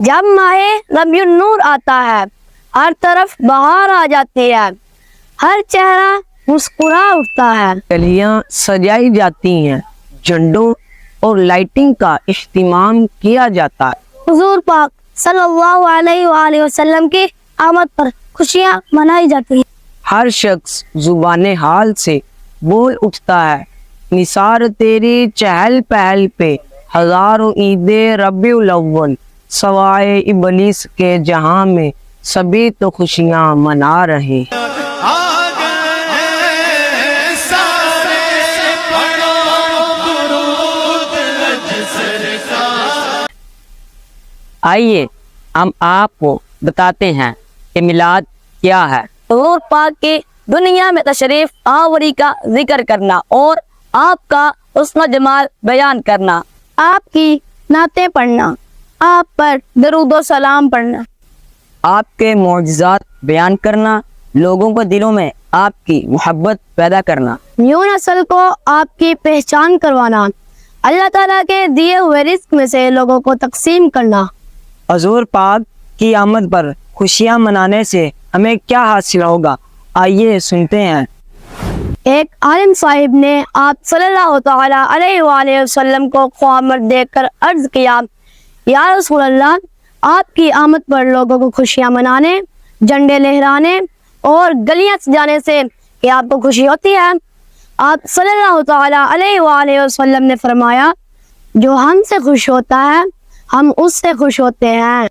جب ماہ ربیع النور آتا ہے ہر طرف بہار آ جاتی ہے، ہر چہرہ مسکرا اٹھتا ہے، گلیاں سجائی جاتی ہیں، جھنڈوں اور لائٹنگ کا اہتمام کیا جاتا ہے۔ حضور پاک صلی اللہ علیہ وآلہ وسلم کی آمد پر خوشیاں منائی جاتی ہیں۔ ہر شخص زبان حال سے بول اٹھتا ہے، نثار تیری چہل پہل پہ ہزاروں عید ربیع الاول، سوائے ابلیس کے جہاں میں سبھی تو خوشیاں منا رہے ہیں۔ آئیے ہم آپ کو بتاتے ہیں کہ میلاد کیا ہے۔ حضور پاک کی دنیا میں تشریف آوری کا ذکر کرنا اور آپ کا حسن و جمال بیان کرنا، آپ کی نعتیں پڑھنا، آپ پر درود و سلام پڑھنا، آپ کے معجزات بیان کرنا، لوگوں کو دلوں میں آپ کی محبت پیدا کرنا، نیو نسل کو آپ کی پہچان کروانا، اللہ تعالیٰ کے دیے ہوئے رزق میں سے لوگوں کو تقسیم کرنا۔ حضور پاک کی آمد پر خوشیاں منانے سے ہمیں کیا حاصل ہوگا، آئیے سنتے ہیں۔ ایک عالم صاحب نے آپ صلی اللہ تعالیٰ علیہ وآلہ وسلم کو خواب دیکھ کر عرض کیا، یا رسول اللہ، آپ کی آمد پر لوگوں کو خوشیاں منانے، جھنڈے لہرانے اور گلیاں سجانے سے کیا آپ کو خوشی ہوتی ہے؟ آپ صلی اللہ تعالیٰ علیہ وآلہ وسلم نے فرمایا، جو ہم سے خوش ہوتا ہے ہم اس سے خوش ہوتے ہیں۔